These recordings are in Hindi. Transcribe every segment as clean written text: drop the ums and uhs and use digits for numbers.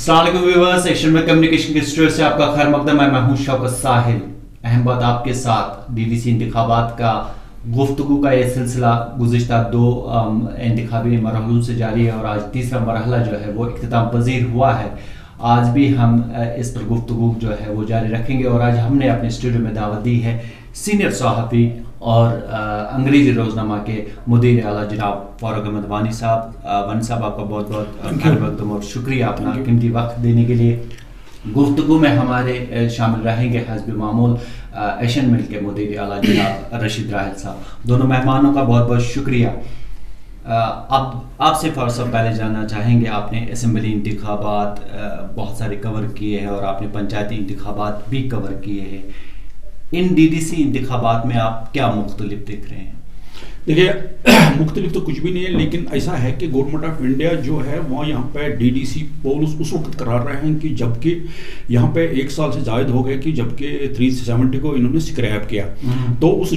अस्सलाम वालेकुम व्यूअर्स, एक्शन में कम्युनिकेशन के स्टूडियो से आपका खैर मकदम है। मैं हूं शौकत साहिल। अहम बात आपके साथ डीडीसी इंतखाबात का गुफ्तगू का ये सिलसिला गुज़िश्ता 2 इंतखाबी मरहलों से जारी है और आज तीसरा मरहला जो है वो इख्तिताम पजीर हुआ है। आज भी हम इस पर गुफ्तगू जो है वो जारी रखेंगे और आज हमने अपने स्टूडियो में दावत दी है सीनियर सहाफ़ी और अंग्रेज़ी रोज़नामा के मुदीर आला जनाब फारूक अहमद वानी साहब। वानी साहब, आपका बहुत बहुत खैर और शुक्रिया अपना कीमती वक्त देने के लिए। गुफ्तगू में हमारे शामिल रहेंगे हस्ब मामूल एशियन मिल के मुदीर आला जनाब रशीद राहल साहब। दोनों मेहमानों का बहुत बहुत शुक्रिया। अब आपसे फर्स्ट पहले जानना चाहेंगे, आपने असम्बली इंतखाबात बहुत सारे कवर किए हैं और आपने पंचायती इंतखाबात भी कवर किए हैं। इन डीडीसी इंतखाबात में आप क्या मुख्तलिफ देख रहे हैं? देखिए, मुख्तलिफ तो कुछ भी नहीं है, लेकिन ऐसा है कि गवर्नमेंट ऑफ इंडिया जो है वो यहाँ पे डीडीसी पोल्स उस वक्त करा रहे हैं कि जबकि यहाँ पे 1 साल से जायद हो गए कि जबकि 370 को इन्होंने स्क्रैप किया। तो उस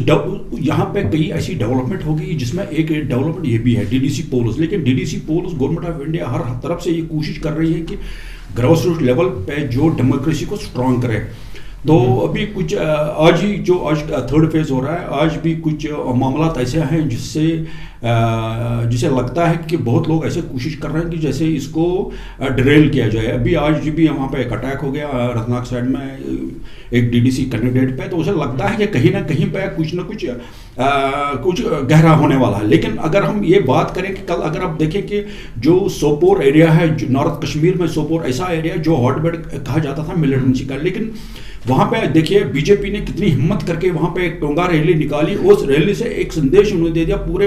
यहाँ पे कई ऐसी डेवलपमेंट होगी जिसमें एक डेवलपमेंट ये भी है डीडीसी पोल्स। लेकिन DDC polls government of India हर तरफ से ये कोशिश कर रही है कि ग्रास रूट लेवल पे जो डेमोक्रेसी को स्ट्रॉन्ग करे। तो अभी कुछ आज 3rd फेज हो रहा है। आज भी कुछ मामला ऐसे हैं जिसे लगता है कि बहुत लोग ऐसे कोशिश कर रहे हैं कि जैसे इसको डिरेल किया जाए। अभी आज भी वहाँ पे एक अटैक हो गया रत्नाक साइड में एक डीडीसी कैंडिडेट पे। तो उसे लगता है कि कहीं ना कहीं पे कुछ ना कुछ गहरा होने वाला है। लेकिन अगर हम ये बात करें कि कल अगर आप देखें कि जो सोपोर एरिया है, जो नॉर्थ कश्मीर में सोपोर ऐसा एरिया जो हॉटबेड कहा जाता था मिलिटेंसी का, लेकिन वहाँ पे देखिए बीजेपी ने कितनी हिम्मत करके वहाँ पे एक टोंगा रैली निकाली। उस रैली से एक संदेश उन्होंने दे दिया पूरे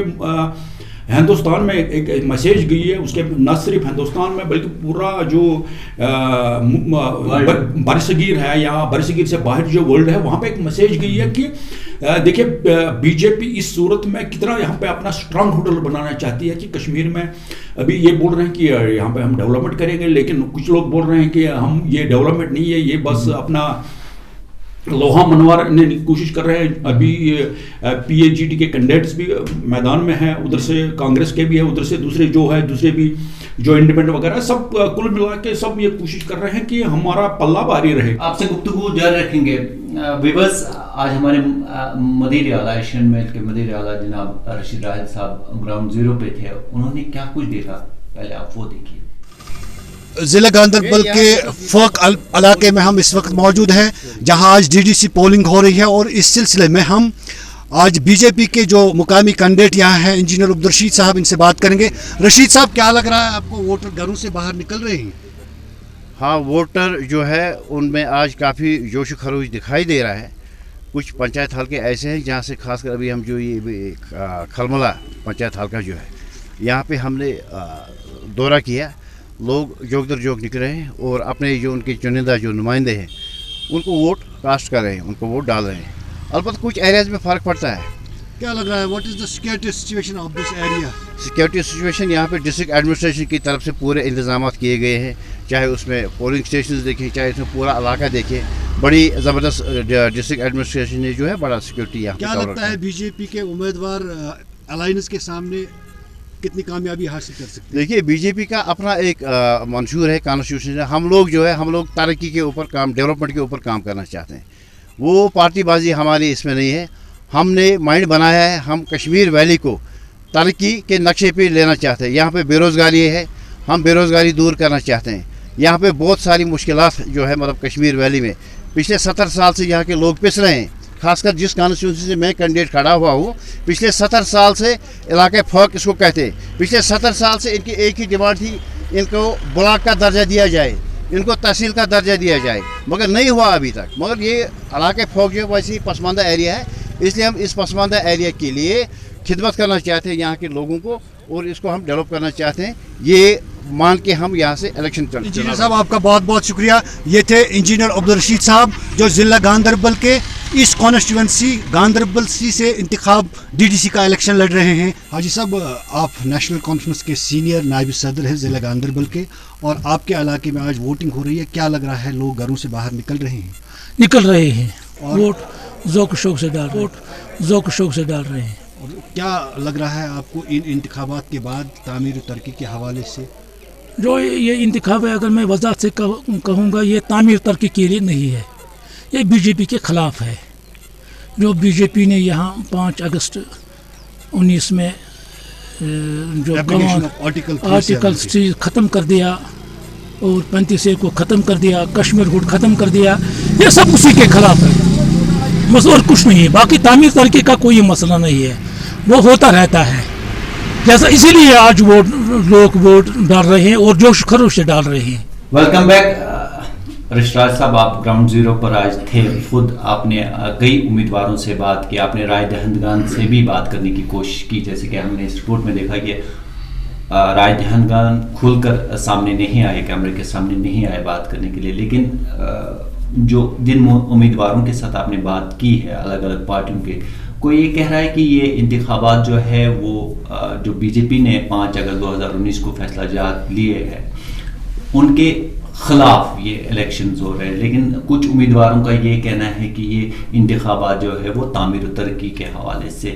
हिंदुस्तान में, एक मैसेज गई है उसके, न सिर्फ हिंदुस्तान में बल्कि पूरा जो बरसगीर है या बरसगीर से बाहर जो वर्ल्ड है वहाँ पे एक मैसेज गई है कि देखिए बीजेपी इस सूरत में कितना यहाँ पे अपना स्ट्रांग होल्ड बनाना चाहती है कि कश्मीर में अभी ये बोल रहे हैं कि यहाँ पे हम डेवलपमेंट करेंगे, लेकिन कुछ लोग बोल रहे हैं कि हम ये डेवलपमेंट नहीं है, ये बस अपना लोहा मनवार ने कोशिश कर रहे हैं। अभी पीएचडी के कैंडिडेट्स भी मैदान में हैं, उधर से कांग्रेस के भी है, उधर से दूसरे भी जो इंडिपेंडेंट वगैरह सब कुल मिला के सब ये कोशिश कर रहे हैं कि हमारा पल्ला भारी रहे। आपसे गुफ्तगू जारी रखेंगे। विवर्स, आज हमारे मुदीर आला एशियन मेल के मुदीर आला जनाब रशीद राहल साहब ग्राउंड जीरो पे थे। उन्होंने क्या कुछ देखा, पहले आप वो देखिए। ज़िला गांदरबल के फोक इलाके में हम इस वक्त मौजूद हैं, जहां आज डीडीसी पोलिंग हो रही है और इस सिलसिले में हम आज बीजेपी के जो मुकामी कैंडिडेट यहाँ हैं इंजीनियर अब्दुल-रशीद साहब, इनसे बात करेंगे। रशीद साहब, क्या लग रहा है आपको, वोटर घरों से बाहर निकल रहे हैं? हाँ, वोटर जो है उनमें आज काफ़ी जोश खरोश दिखाई दे रहा है। कुछ पंचायत हल्के ऐसे हैं जहाँ से खासकर अभी हम जो ये खलमला पंचायत हल्का जो है यहाँ पे हमने दौरा किया। लोग जोक दर जोक निकल रहे हैं और अपने जो उनके चुनिंदा जो नुमाइंदे हैं उनको वोट कास्ट कर रहे हैं, उनको वोट डाल रहे हैं। अलबत्ता कुछ एरियाज़ में फ़र्क पड़ता है। क्या लग रहा है, what is the security situation of this area? Security situation यहाँ पे डिस्ट्रिक्ट एडमिनिस्ट्रेशन की तरफ से पूरे इंतजाम किए गए हैं, चाहे उसमें पोलिंग स्टेशन देखें, चाहे उसमें पूरा इलाका देखें। बड़ी ज़बरदस्त डिस्ट्रिक्ट एडमिनिस्ट्रेशन ने जो है बड़ा सिक्योरिटी यहाँ। क्या लगता है बीजेपी के उम्मीदवार अलायंस के सामने कितनी कामयाबी हासिल कर सकते हैं? देखिए, बीजेपी का अपना एक मंशूर है, कॉन्स्टिट्यूशन है। हम लोग तरक्की के ऊपर काम, डेवलपमेंट के ऊपर काम करना चाहते हैं। वो पार्टीबाजी हमारी इसमें नहीं है। हमने माइंड बनाया है, हम कश्मीर वैली को तरक्की के नक्शे पे लेना चाहते हैं। यहाँ पे बेरोज़गारी है, हम बेरोज़गारी दूर करना चाहते हैं। यहाँ पे बहुत सारी मुश्किलात जो है मतलब कश्मीर वैली में पिछले 70 साल से यहाँ के लोग पिस रहे हैं। खासकर जिस कॉन्स्टिट्यूंसी से मैं कैंडिडेट खड़ा हुआ हूँ, पिछले 70 साल से इलाके फर्क इसको कहते हैं। पिछले 70 साल से इनकी एक ही डिमांड थी, इनको ब्लॉक का दर्जा दिया जाए, इनको तहसील का दर्जा दिया जाए, मगर नहीं हुआ अभी तक। मगर ये इलाके फर्क जो वैसे ही पसमानदा एरिया है, इसलिए हम इस पसमानदा एरिया के लिए खिदमत करना चाहते हैं यहाँ के लोगों को और इसको हम डेवलप करना चाहते हैं। ये मान के हम यहाँ से इलेक्शन करते हैं। इंजीनियर साहब, आपका बहुत बहुत शुक्रिया। ये थे इंजीनियर अब्दुल-रशीद साहब जो ज़िला गांदरबल के इस कॉन्स्टिट्यूंसी गांदरबल सी से इंतखाब डीडीसी का इलेक्शन लड़ रहे हैं। हाजी साहब, आप नेशनल कॉन्फ्रेंस के सीनियर नायब सदर हैं ज़िला गांदरबल के, और आपके इलाके में आज वोटिंग हो रही है। क्या लग रहा है, लोग घरों से बाहर निकल रहे हैं और वोट ज़ौक़ शौक़ से डाल रहे हैं। और क्या लग रहा है आपको इन इंतखाबात के बाद तामीर तरक्की के हवाले से? जो ये इंतखाब है, अगर मैं वजाहत से कहूँगा, ये तामीर तरक्की के लिए नहीं है, ये बीजेपी के ख़िलाफ़ है। जो बीजेपी ने यहाँ 5 अगस्त 19 में जो आर्टिकल 3 ख़त्म कर दिया और 35A को ख़त्म कर दिया, कश्मीर हुड ख़त्म कर दिया, ये सब उसी के ख़िलाफ़ है, बस और कुछ नहीं है। बाकी तामीर तरक्की का कोई मसला नहीं है, वो होता रहता है। जैसा इसीलिए आज लोग वोट डाल रहे हैं और जोश खरोश से डाल रहे हैं। वेलकम बैक रजराज साहब, आप ग्राउंड जीरो पर आज थे, खुद आपने कई उम्मीदवारों से बात की, आपने राय दहंदगान से भी बात करने की कोशिश की। जैसे कि हमने इस रिपोर्ट में देखा कि राय दहंदगान खुलकर सामने नहीं आए, कैमरे के सामने नहीं आए बात करने के लिए, लेकिन जो जिन उम्मीदवारों के साथ आपने बात की है अलग अलग पार्टियों के, कोई ये कह रहा है कि ये इंतखाबात जो है वो जो बीजेपी ने 5 अगस्त 2019 को फैसला जात लिए है उनके खिलाफ ये इलेक्शंस हो रहे हैं, लेकिन कुछ उम्मीदवारों का ये कहना है कि ये इंतखाबात जो है वो तामीर तरक्की के हवाले से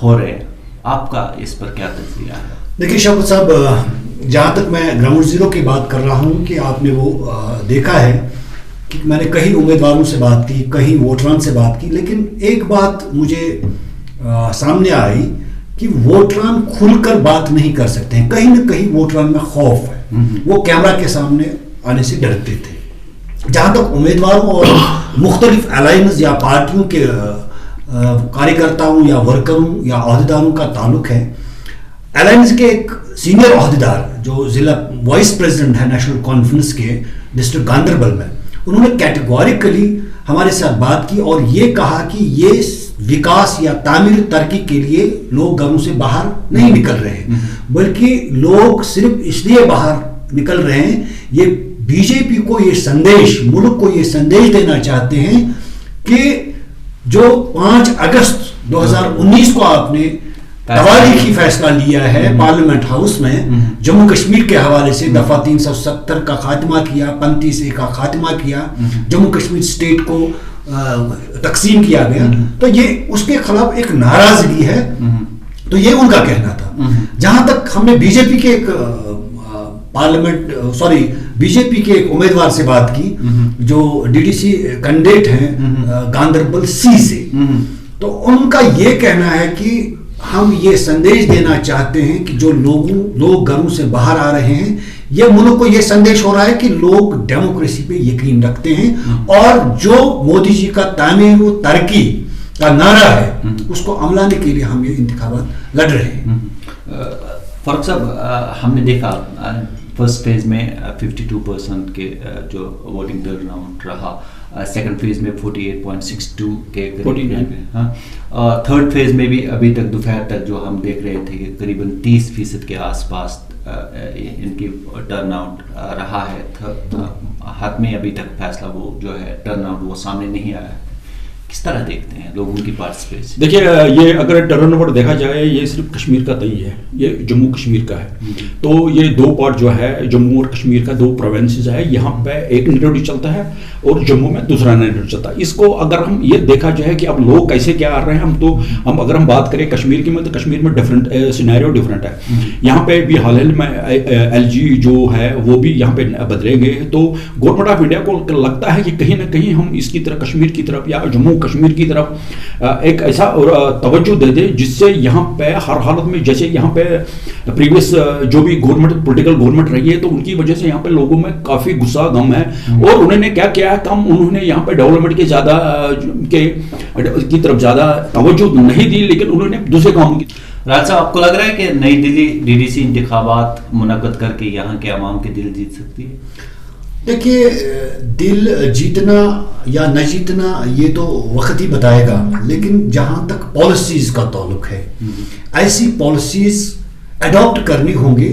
हो रहे हैं। आपका इस पर क्या तजरिया है? देखिए शौकत साहब, जहाँ तक मैं ग्राउंड जीरो की बात कर रहा हूँ कि आपने वो देखा है कि मैंने कई उम्मीदवारों से बात की, कई वोटरान से बात की, लेकिन एक बात मुझे सामने आई कि वोटरान खुलकर बात नहीं कर सकते हैं। कहीं ना कहीं वोटरान में खौफ है, वो कैमरा के सामने आने से डरते थे। जहाँ तक उम्मीदवारों और मुख्तलिफ अलायंस या पार्टियों के कार्यकर्ताओं या वर्करों या अहदेदारों का ताल्लुक है, अलायंस के एक सीनियर अहदेदार जो जिला वाइस प्रेसिडेंट है नेशनल कॉन्फ्रेंस के डिस्ट्रिक्ट गांदरबल में, उन्होंने कैटेगोरिकली हमारे साथ बात की और ये कहा कि ये विकास या तामीर तरक्की के लिए लोग घरों से बाहर नहीं निकल रहे हैं, बल्कि लोग सिर्फ इसलिए बाहर निकल रहे हैं, ये बीजेपी को ये संदेश, मुल्क को ये संदेश देना चाहते हैं कि जो 5 अगस्त 2019 को आपने तवारीखी फैसला लिया है पार्लियामेंट हाउस में, जम्मू कश्मीर के हवाले से दफा 370 का खात्मा किया, 35A का खात्मा किया, जम्मू कश्मीर स्टेट को तकसीम किया गया, तो ये उसके खिलाफ एक नाराजगी है। तो ये उनका कहना था। जहां तक हमने बीजेपी के एक बीजेपी के एक उम्मीदवार से बात की जो डीडीसी कैंडिडेट हैं गांदरबल सी से, तो उनका ये कहना है कि हम ये संदेश देना चाहते हैं कि जो लोग घरों से बाहर आ रहे हैं, ये मुल्क को ये संदेश हो रहा है कि लोग डेमोक्रेसी पे यकीन रखते हैं और जो मोदी जी का तामीर व तरक्की का नारा है उसको अमलाने के लिए हम ये इंतखाबात लड़ रहे हैं। फारूक साहब, हमने देखा फर्स्ट फेज में 52% के जो वोटिंग टर्नआउट रहा, सेकंड फेज में 48.62 के करीब, हाँ, थर्ड फेज में भी अभी तक दोपहर तक जो हम देख रहे थे कि करीबन 30% के आसपास इनकी टर्नआउट रहा है। हाथ में अभी तक फैसला वो जो है टर्नआउट वो सामने नहीं आया है। किस तरह देखते हैं लोगों की पार्टिसिपेशन? देखिए, ये अगर टर्नओवर देखा जाए, ये सिर्फ कश्मीर का नहीं है, ये जम्मू कश्मीर का है। तो ये 2 पार्ट जो है, जम्मू और कश्मीर का 2 प्रोविंसेस है, यहाँ पे एक नैरेटिव चलता है और जम्मू में दूसरा नैरेटिव चलता है। इसको अगर हम ये देखा जाए कि अब लोग कैसे क्या आ रहे हैं, हम अगर हम बात करें कश्मीर की में, तो कश्मीर में डिफरेंट सिनेरियो डिफरेंट है। यहाँ पे भी हाल ही में LG जो है वो भी यहाँ पे बदले गए। तो गवर्नमेंट ऑफ इंडिया को लगता है कि कहीं ना कहीं हम इसकी तरफ, कश्मीर की तरफ या जम्मू कश्मीर की तरफ एक ऐसा तवज्जो दे दे जिससे यहाँ पे हर हालत में, जैसे यहाँ पे प्रीवियस जो भी गवर्नमेंट, पॉलिटिकल गवर्नमेंट रही है, तो उनकी वजह से यहाँ पे लोगों में काफी गुस्सा गम है और उन्होंने क्या किया है काम, उन्होंने यहाँ पे डेवलपमेंट के ज्यादा की तरफ ज्यादा तवज्जो नहीं दी, लेकिन उन्होंने दूसरे कामों की। राज साहब, आपको लग रहा है कि नई दिल्ली डीडीसी इंतखाबात मुनक्कद करके यहाँ के अवाम के दिल जीत सकती है? देखिए, दिल जीतना या न जीतना ये तो वक्त ही बताएगा, लेकिन जहाँ तक पॉलिसीज का ताल्लुक है, ऐसी पॉलिसीज अडॉप्ट करनी होंगी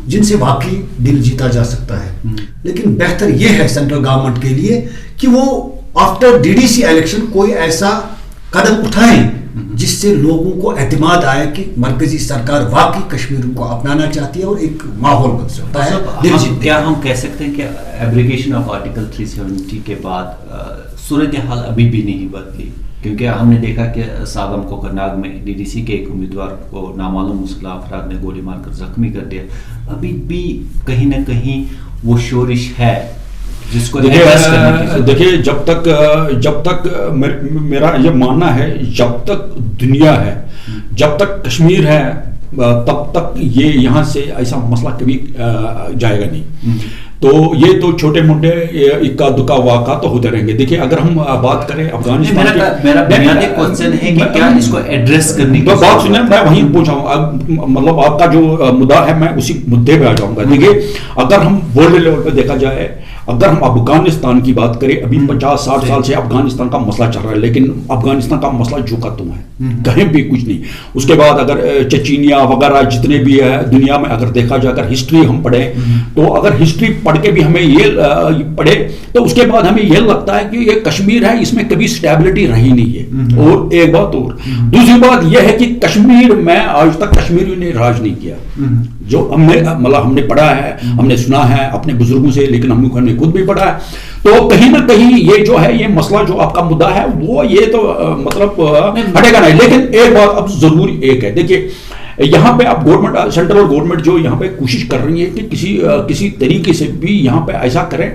जिनसे वाकई दिल जीता जा सकता है। लेकिन बेहतर ये है सेंट्रल गवर्नमेंट के लिए कि वो आफ्टर डीडीसी इलेक्शन कोई ऐसा कदम उठाएं जिससे लोगों को एतमाद आए कि मरकजी सरकार वाकई कश्मीर को अपनाना चाहती है और एक माहौल बन सकता है। क्या हम कह सकते हैं कि एब्रिगेशन ऑफ आर्टिकल 370 के बाद सूरत हाल अभी भी नहीं बदली? क्योंकि हमने देखा कि सागम कोकरनाग में डीडीसी के एक उम्मीदवार को नामालूम मुसल्ह अफराद ने गोली मारकर जख्मी कर दिया। अभी भी कहीं ना कहीं वो शोरिश है जिसको देखिए जब तक मेरा ये मानना है, जब तक दुनिया है, जब तक कश्मीर है, तब तक ये यहाँ से ऐसा मसला कभी जाएगा नहीं। तो ये तो छोटे मोटे इक्का दुक्का वाक़ा तो होते रहेंगे। देखिए अगर हम बात करें अफगानिस्तान की, मेरा बुनियादी क्वेश्चन है कि क्या इसको एड्रेस करने की बात सुनिए, मैं वहीं पूछा मतलब आपका जो मुद्दा है मैं उसी मुद्दे पे आ जाऊंगा। देखिए अगर हम वर्ल्ड लेवल पे देखा जाए, अगर हम अफगानिस्तान की बात करें, अभी 50-60 साल से अफगानिस्तान का मसला चल रहा है, लेकिन अफगानिस्तान का मसला जो का तुम है, कहीं भी कुछ नहीं। उसके बाद अगर चचीनिया वगैरह जितने भी है दुनिया में अगर देखा जाए, अगर हिस्ट्री हम पढ़े तो अगर हिस्ट्री पढ़ के भी हमें ये पढ़े तो उसके बाद हमें यह लगता है कि ये कश्मीर है, इसमें कभी स्टेबिलिटी रही नहीं है। और एक बात और, दूसरी बात यह है कि कश्मीर में आज तक कश्मीरियों ने राज नहीं किया। जो हमने पढ़ा है, हमने सुना है अपने बुजुर्गों से, लेकिन हमने खुद भी पढ़ा है। तो कहीं ना कहीं ये जो है, ये मसला जो आपका मुद्दा है वो ये तो मतलब हटेगा नहीं। लेकिन एक बात अब जरूर एक है, देखिए यहाँ पे अब गवर्नमेंट, सेंट्रल गवर्नमेंट जो यहाँ पे कोशिश कर रही है कि किसी तरीके से भी यहाँ पे ऐसा करें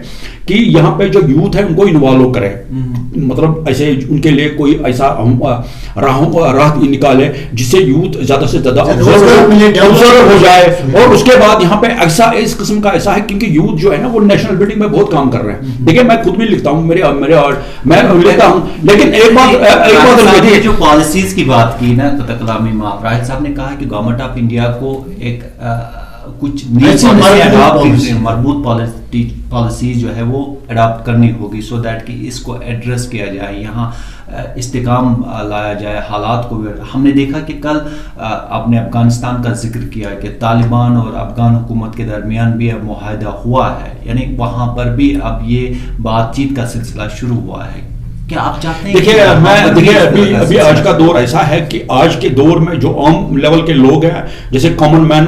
कि यहाँ पे जो यूथ है उनको इन्वॉल्व करें। मतलब ऐसे उनके लिए कोई ऐसा राह निकाले जिससे यूथ ज्यादा से ज्यादा ऑब्जर्व हो जाए। और उसके बाद यहाँ पे ऐसा इस किस्म का ऐसा है, क्योंकि यूथ जो है ना वो नेशनल बिल्डिंग में बहुत काम कर रहे हैं। देखिए मैं खुद भी लिखता हूँ, मैं लिखता हूँ, लेकिन एक बात जो पॉलिसीज की बात की ना कलामी राहिल साहब ने कहा कि गवर्नमेंट ऑफ इंडिया को एक कुछ मजबूत पॉलिसीज जो है वो अडॉप्ट करनी होगी, सो दैट कि इसको एड्रेस किया जाए, यहाँ इस्तेकाम लाया जाए हालात को। हमने देखा कि कल आपने अफगानिस्तान का जिक्र किया कि तालिबान और अफगान हुकूमत के दरमियान भी अब मुआहदा हुआ है, यानी वहाँ पर भी अब ये बातचीत का सिलसिला शुरू हुआ है। क्या आप चाहते हैं? देखिए अभी आज का दौर ऐसा है कि आज के दौर में जो आम लेवल के लोग हैं, जैसे कॉमन मैन,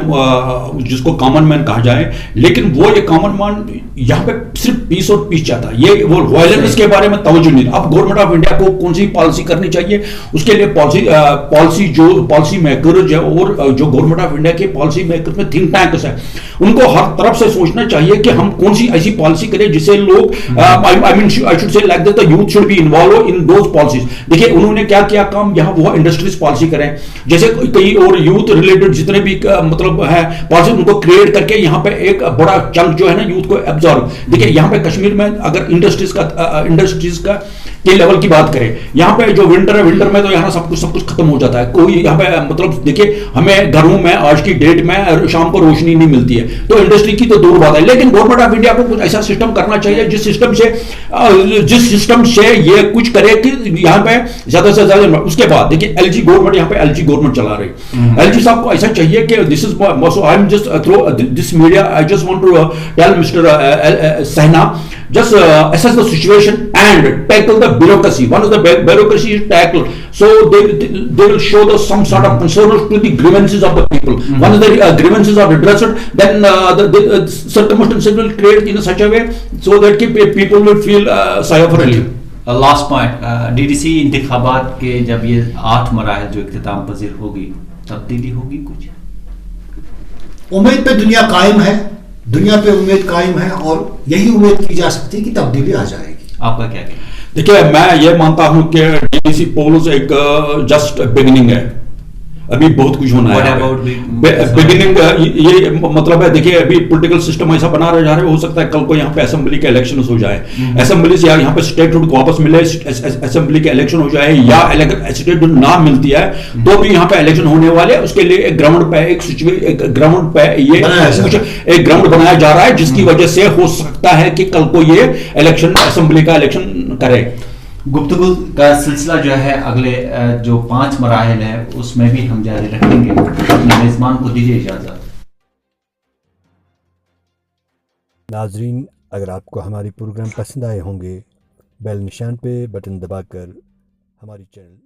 जिसको कॉमन मैन कहा जाए, लेकिन वो ये कॉमन मैन यहाँ पे सिर्फ पीस और पीस चाहता है, ये वो वायलेंस के बारे में तवज्जो नहीं। अब गवर्नमेंट ऑफ इंडिया को कौन सी पॉलिसी करनी चाहिए, उसके लिए पॉलिसी मेकर्स है और जो गवर्नमेंट ऑफ इंडिया के पॉलिसी मेकर्स में थिंक टैंक्स है, उनको हर तरफ से सोचना चाहिए कि हम कौन सी ऐसी पॉलिसी करें जिससे लोग I should say like the youth should be involve in those policies. देखिए उन्होंने क्या किया काम, यहाँ वो इंडस्ट्रीज पॉलिसी करें, जैसे कई और यूथ रिलेटेड जितने भी मतलब है पॉलिसी उनको क्रिएट करके यहाँ पे एक बड़ा चंक जो है ना यूथ को एब्जॉर्ब। देखिए यहाँ पे कश्मीर में अगर इंडस्ट्रीज का के लेवल की बात करें, यहाँ पे जो विंटर है, विंटर में तो यहाँ सब कुछ खत्म हो जाता है। कोई यहाँ पे मतलब देखिए हमें घरों में आज की डेट में शाम को रोशनी नहीं मिलती है, तो इंडस्ट्री की तो दूर बात है। लेकिन गवर्नमेंट ऑफ इंडिया को कुछ ऐसा सिस्टम करना चाहिए जिस सिस्टम से ये कुछ करे कि यहाँ पे ज्यादा से ज्यादा। उसके बाद देखिए एलजी गवर्नमेंट, यहाँ पे एलजी गवर्नमेंट चला रही, एलजी साहब को ऐसा चाहिए कि this is I am just through this media, I just want to tell mister Sehna, just assess the situation and tackle the bureaucracy. One of the bureaucracy is tackled, so they will show some sort of concern to the grievances of the people. Once the grievances are addressed, then the circumstances will create in such a way so that people will feel sigh of relief. Last point, DDC इंतखाबात के जब ये 8 मराहल जो इख्तिताम पजीर होगी, तब्दीली होगी कुछ? उम्मीद पे दुनिया कायम है, दुनिया पे उम्मीद कायम है और यही उम्मीद की जा सकती है कि तब्दीली आ जाएगी। आपका क्या कहना? देखिए मैं ये मानता हूं कि डीडीसी पोल्स एक जस्ट बिगिनिंग है, अभी बहुत कुछ होना है। बिगिनिंग ये मतलब है, देखिए अभी पॉलिटिकल सिस्टम ऐसा बना रहा जा रहा है, हो सकता है कल को यहाँ पे असेंबली के इलेक्शन हो जाए, असेंबली से यहाँ पे स्टेटहुड को वापस मिले, असेंबली के इलेक्शन हो जाए, या स्टेटहुड ना मिलती है तो भी यहाँ पे इलेक्शन होने वाले। उसके लिए एक ग्राउंड पे एक ग्राउंड बनाया जा रहा है, जिसकी वजह से हो सकता है कि कल को ये इलेक्शन, असेंबली का इलेक्शन करे। गुफ्तगू का सिलसिला जो है अगले जो 5 मराहल है उसमें भी हम जारी रखेंगे। अपने मेजबान को दीजिए इजाज़त। नाजरीन, अगर आपको हमारी प्रोग्राम पसंद आए होंगे, बेल निशान पे बटन दबाकर हमारी चैनल